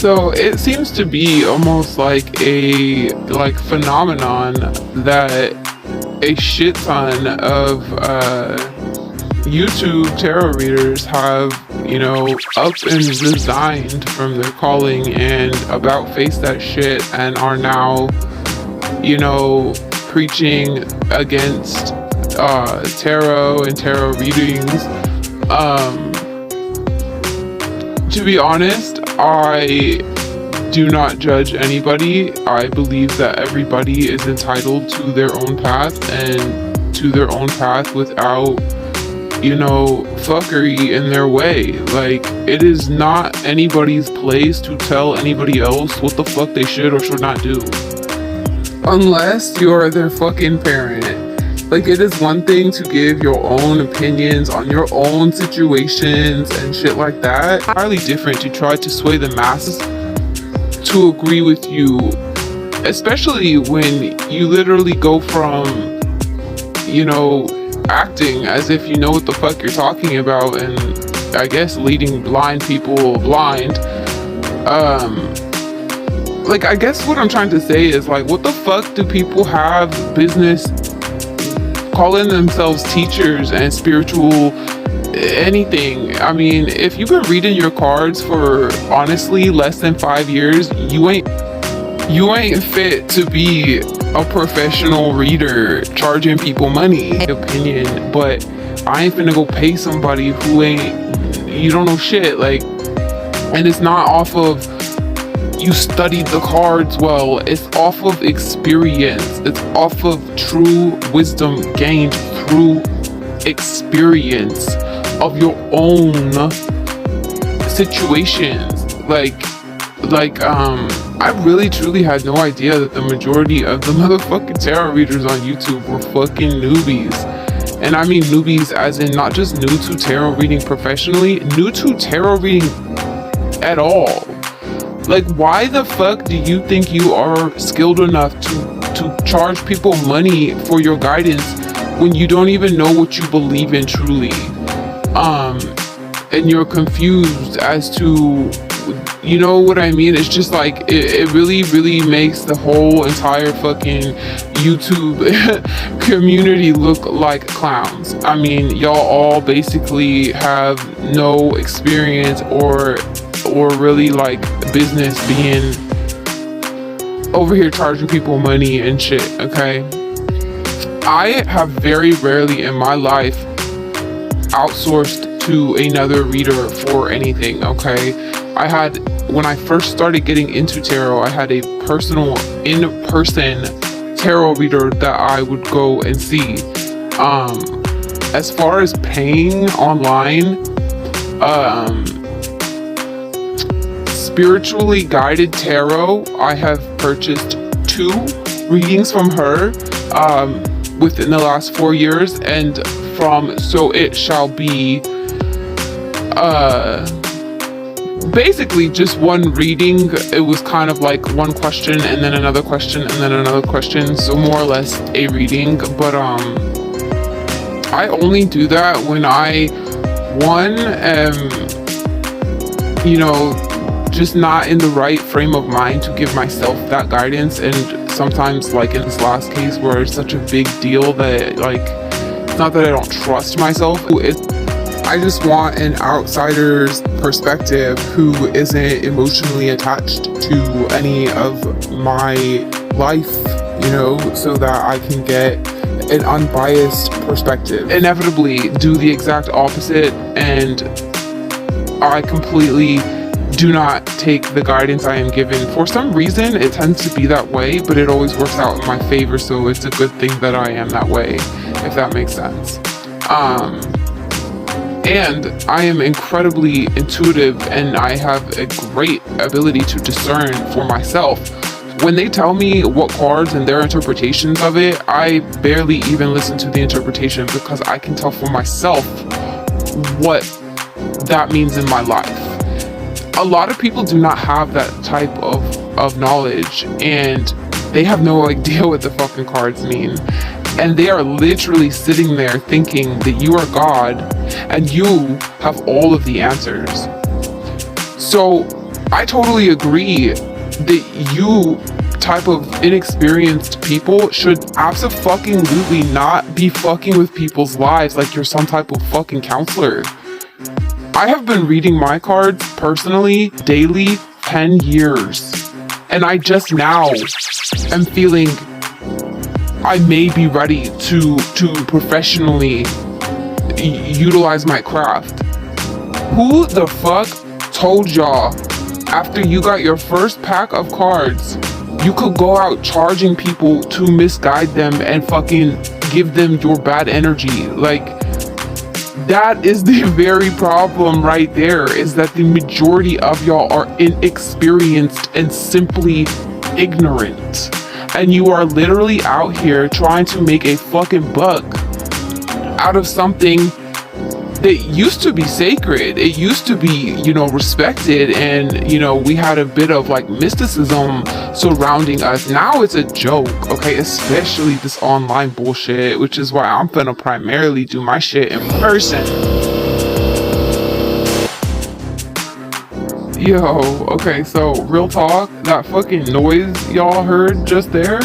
So it seems to be almost like a phenomenon that a shit ton of YouTube tarot readers have, up and resigned from their calling and about face that shit and are now, preaching against tarot and tarot readings. To be honest, I do not judge anybody. I believe that everybody is entitled to their own path and to their own path without, fuckery in their way. Like, it is not anybody's place to tell anybody else what the fuck they should or should not do. Unless you're their fucking parent. Like, it is one thing to give your own opinions on your own situations and shit like that. It's entirely different to try to sway the masses to agree with you, especially when you literally go from, acting as if you know what the fuck you're talking about and I guess leading blind people blind. I guess what I'm trying to say is, what the fuck do people have business calling themselves teachers and spiritual anything? I mean, if you've been reading your cards for honestly less than 5 years, you ain't fit to be a professional reader charging people money. Opinion, but I ain't finna go pay somebody who you don't know shit. And it's not off of you studied the cards well. It's off of experience. It's off of true wisdom gained through experience of your own situations. I really truly had no idea that the majority of the motherfucking tarot readers on YouTube were fucking newbies. And I mean newbies as in not just new to tarot reading professionally, new to tarot reading at all. Why the fuck do you think you are skilled enough to charge people money for your guidance when you don't even know what you believe in truly? And you're confused as to, you know what I mean? It's just it really, really makes the whole entire fucking YouTube community look like clowns. I mean, y'all all basically have no experience or really business being over here charging people money and shit, okay? I have very rarely in my life outsourced to another reader for anything, okay? When I first started getting into tarot, I had a personal in-person tarot reader that I would go and see. As far as paying online, spiritually guided tarot, I have purchased 2 readings from her within the last 4 years, and from So It Shall Be, basically just one reading. It was kind of one question and then another question and then another question, so more or less a reading. But I only do that when I am just not in the right frame of mind to give myself that guidance. And sometimes in this last case where it's such a big deal that it's not that I don't trust myself, I just want an outsider's perspective who isn't emotionally attached to any of my life, so that I can get an unbiased perspective. Inevitably do the exact opposite, and I completely do not take the guidance I am given. For some reason, it tends to be that way, but it always works out in my favor, so it's a good thing that I am that way, if that makes sense. And I am incredibly intuitive, and I have a great ability to discern for myself. When they tell me what cards and their interpretations of it, I barely even listen to the interpretation because I can tell for myself what that means in my life. A lot of people do not have that type of knowledge, and they have no idea what the fucking cards mean. And they are literally sitting there thinking that you are God and you have all of the answers. So I totally agree that you type of inexperienced people should absolutely not be fucking with people's lives like you're some type of fucking counselor. I have been reading my cards personally daily 10 years, and I just now am feeling I may be ready to professionally utilize my craft. Who the fuck told y'all after you got your first pack of cards you could go out charging people to misguide them and fucking give them your bad energy? Like, that is the very problem right there, is that the majority of y'all are inexperienced and simply ignorant. And you are literally out here trying to make a fucking buck out of something that used to be sacred. It used to be, respected, and, we had a bit of like mysticism surrounding us. Now it's a joke, okay? Especially this online bullshit, which is why I'm gonna primarily do my shit in person. Yo, okay, so real talk, that fucking noise y'all heard just there,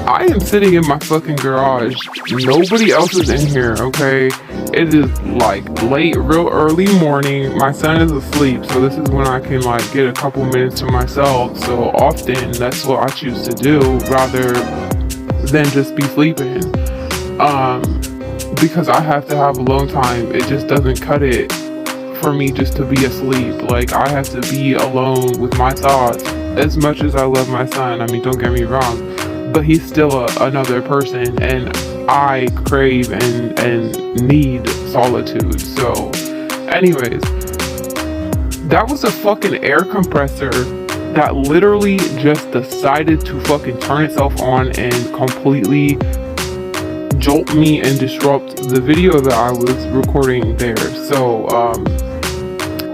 I am sitting in my fucking garage. Nobody else is in here, okay? It is like late, real early morning. My son is asleep, so this is when I can like get a couple minutes to myself. So often that's what I choose to do rather than just be sleeping. Because I have to have alone time. It just doesn't cut it for me just to be asleep. Like, I have to be alone with my thoughts. As much as I love my son, I mean, don't get me wrong, but he's still another person, and I crave and need solitude. So anyways, that was a fucking air compressor that literally just decided to fucking turn itself on and completely jolt me and disrupt the video that I was recording there. So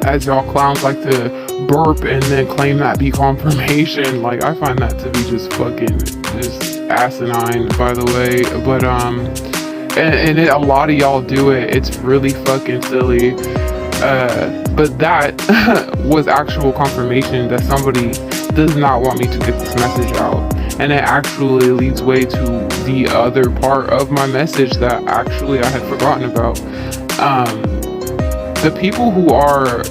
as y'all clowns like to burp and then claim that be confirmation, like, I find that to be just fucking just asinine, by the way. But a lot of y'all do it. It's really fucking silly. But that was actual confirmation that somebody does not want me to get this message out, and it actually leads way to the other part of my message that actually I had forgotten about. The people who are,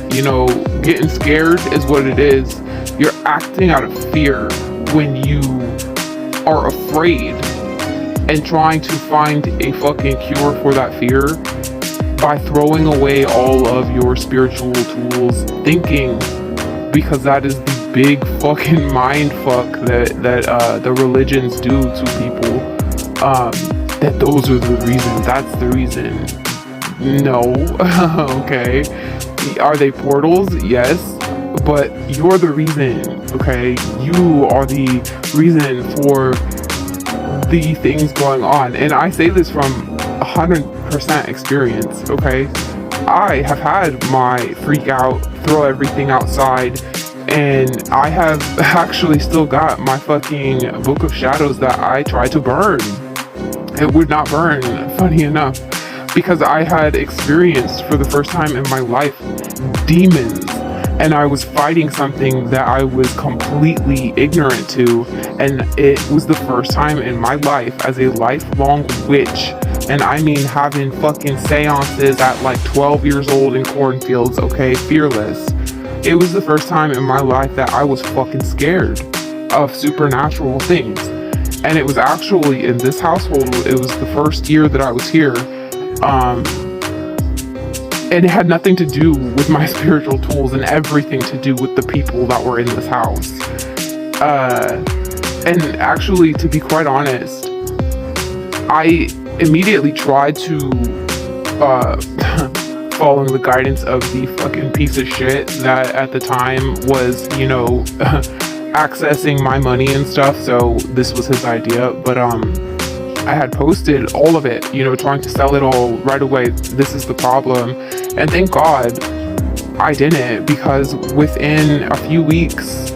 getting scared is what it is. You're acting out of fear when you are afraid and trying to find a fucking cure for that fear by throwing away all of your spiritual tools, thinking, because that is the big fucking mind fuck that the religions do to people, that those are the reasons. That's the reason. No. Okay. Are they portals? Yes. But you're the reason, okay? You are the reason for the things going on. And I say this from 100% experience, okay? I have had my freak out, throw everything outside, and I have actually still got my fucking Book of Shadows that I tried to burn. It would not burn, funny enough, because I had experienced for the first time in my life demons, and I was fighting something that I was completely ignorant to, and it was the first time in my life as a lifelong witch, and I mean having fucking seances at like 12 years old in cornfields, okay, fearless. It was the first time in my life that I was fucking scared of supernatural things. And it was actually in this household, it was the first year that I was here, and it had nothing to do with my spiritual tools and everything to do with the people that were in this house. And actually, to be quite honest, I immediately tried to follow the guidance of the fucking piece of shit that at the time was, accessing my money and stuff. So this was his idea, but I had posted all of it, trying to sell it all right away. This is the problem. And thank God I didn't, because within a few weeks,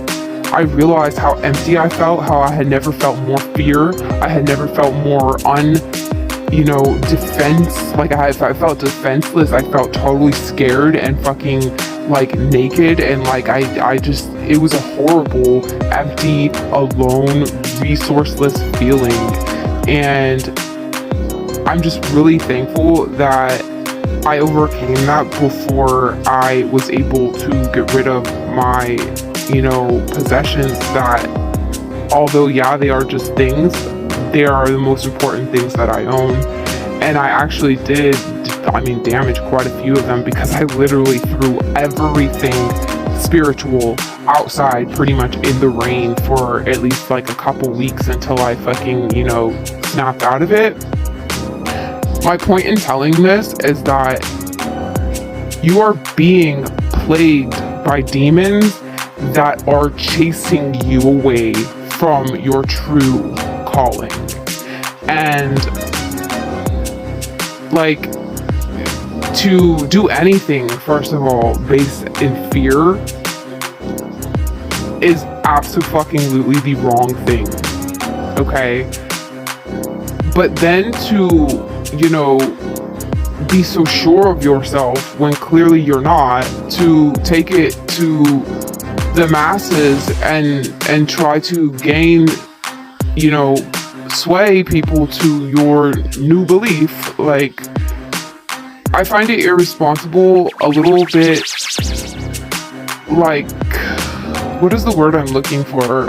I realized how empty I felt, how I had never felt more fear. I had never felt more defense. Like I felt defenseless. I felt totally scared and fucking like naked, and like I just, it was a horrible, empty, alone, resourceless feeling. And I'm just really thankful that I overcame that before I was able to get rid of my, possessions that, although yeah, they are just things, they are the most important things that I own. And I actually did, damage quite a few of them, because I literally threw everything spiritual outside pretty much in the rain for at least like a couple weeks until I fucking, snapped out of it. My point in telling this is that you are being plagued by demons that are chasing you away from your true calling. And like, to do anything, first of all, based in fear is absolutely the wrong thing. Okay? But then to, be so sure of yourself when clearly you're not, to take it to the masses and try to gain, sway people to your new belief, like, I find it irresponsible, a little bit, like, what is the word I'm looking for?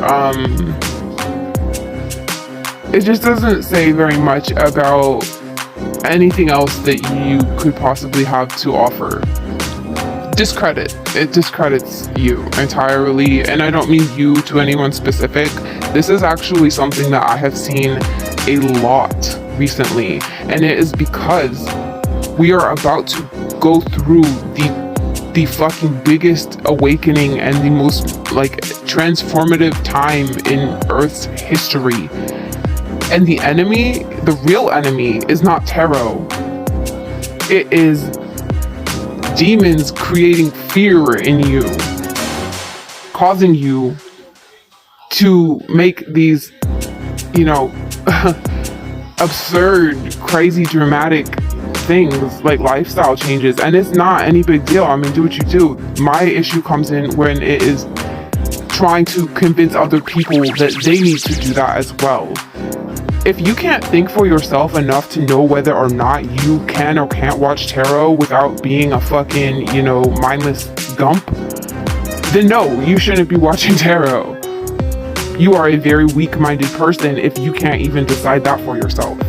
It just doesn't say very much about anything else that you could possibly have to offer. It discredits you entirely, and I don't mean you to anyone specific. This is actually something that I have seen a lot recently, and it is because we are about to go through the fucking biggest awakening and the most like transformative time in Earth's history. And the enemy, the real enemy, is not tarot. It is demons creating fear in you, causing you to make these, absurd, crazy, dramatic things like lifestyle changes. And it's not any big deal. Do what you do. My issue comes in when it is trying to convince other people that they need to do that as well. If you can't think for yourself enough to know whether or not you can or can't watch tarot without being a fucking, mindless gump, then no, you shouldn't be watching tarot. You are a very weak-minded person if you can't even decide that for yourself.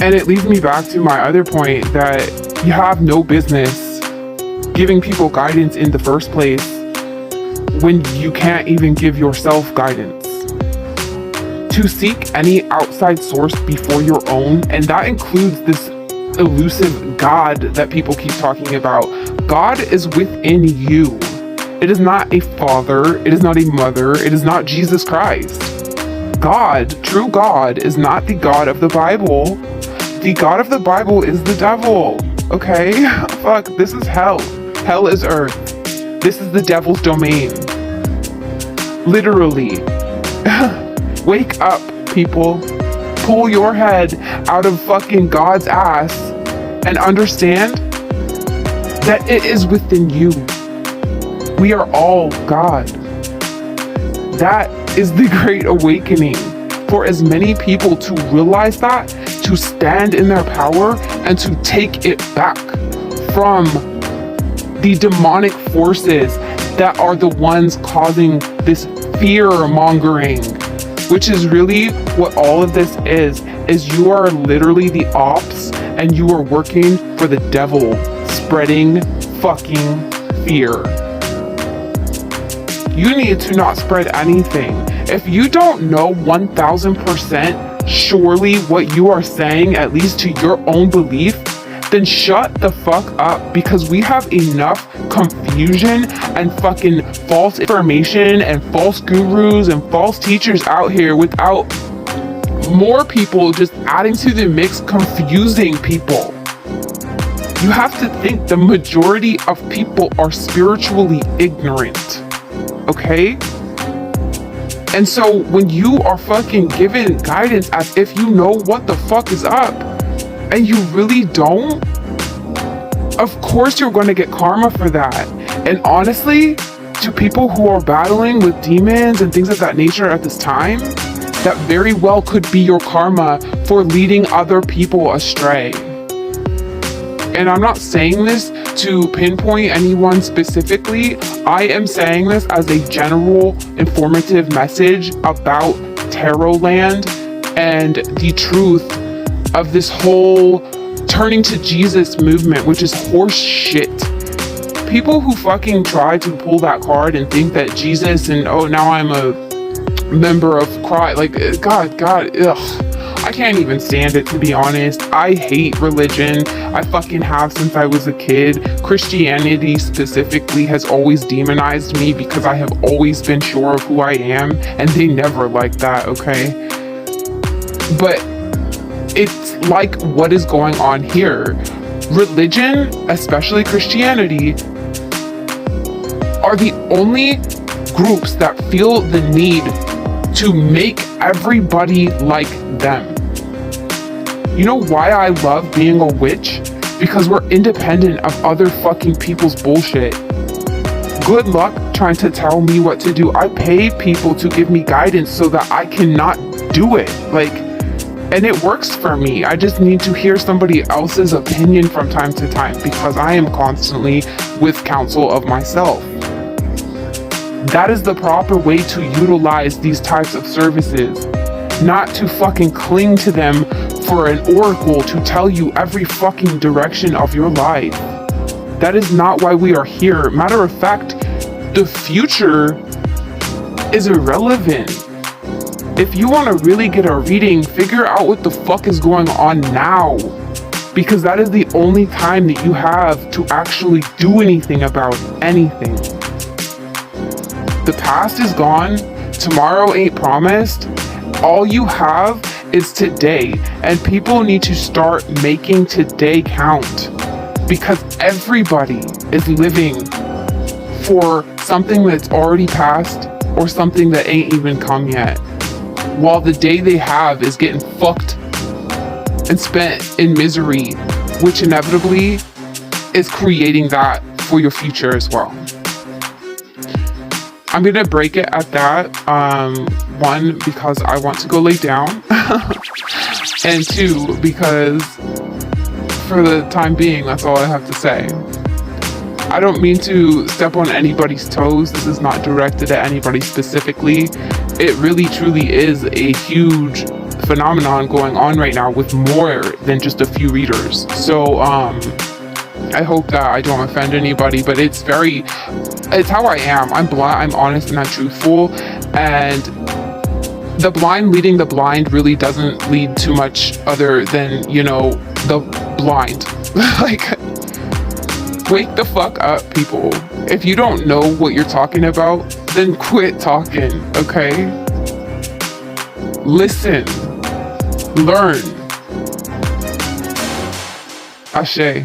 And it leads me back to my other point that you have no business giving people guidance in the first place when you can't even give yourself guidance. To seek any outside source before your own, and that includes this elusive God that people keep talking about. God is within you. It is not a father, it is not a mother, it is not Jesus Christ. God, true God, is not the God of the Bible. The God of the Bible is the devil. Okay? Fuck, this is hell. Hell is earth. This is the devil's domain. Literally. Wake up, people. Pull your head out of fucking God's ass and understand that it is within you. We are all God. That is the great awakening. For as many people to realize that, to stand in their power, and to take it back from the demonic forces that are the ones causing this fear-mongering, which is really what all of this is you are literally the ops, and you are working for the devil, spreading fucking fear. You need to not spread anything. If you don't know 1000% surely what you are saying, at least to your own belief, then shut the fuck up, because we have enough confusion and fucking false information and false gurus and false teachers out here without more people just adding to the mix, confusing people. You have to think the majority of people are spiritually ignorant, okay? And so when you are fucking given guidance as if you know what the fuck is up, and you really don't, Of course you're going to get karma for that. And honestly, to people who are battling with demons and things of that nature at this time, that very well could be your karma for leading other people astray. And I'm not saying this to pinpoint anyone specifically. I am saying this as a general informative message about Tarot Land and the truth of this whole turning to Jesus movement, which is horse shit. People who fucking try to pull that card and think that Jesus and, oh, now I'm a member of Christ, like, God, ugh. I can't even stand it, to be honest. I hate religion. I fucking have since I was a kid. Christianity specifically has always demonized me because I have always been sure of who I am, and they never like that, okay? But it's like what is going on here. Religion, especially Christianity, are the only groups that feel the need to make everybody like them. You know why I love being a witch? Because we're independent of other fucking people's bullshit. Good luck trying to tell me what to do. I pay people to give me guidance so that I cannot do it. And it works for me. I just need to hear somebody else's opinion from time to time because I am constantly with counsel of myself. That is the proper way to utilize these types of services, not to fucking cling to them for an oracle to tell you every fucking direction of your life. That is not why we are here. Matter of fact, the future is irrelevant. If you want to really get a reading, figure out what the fuck is going on now, because that is the only time that you have to actually do anything about anything. The past is gone. Tomorrow ain't promised. All you have is today, and people need to start making today count, because everybody is living for something that's already passed or something that ain't even come yet, while the day they have is getting fucked and spent in misery, which inevitably is creating that for your future as well. I'm gonna break it at that. One, because I want to go lay down. And two, because for the time being, that's all I have to say. I don't mean to step on anybody's toes. This is not directed at anybody specifically. It really truly is a huge phenomenon going on right now with more than just a few readers. So I hope that I don't offend anybody, but it's how I am. I'm blind, I'm honest, and I'm truthful, and the blind leading the blind really doesn't lead to much other than, the blind. Wake the fuck up, people. If you don't know what you're talking about, then quit talking, okay? Listen. Learn. Ashe.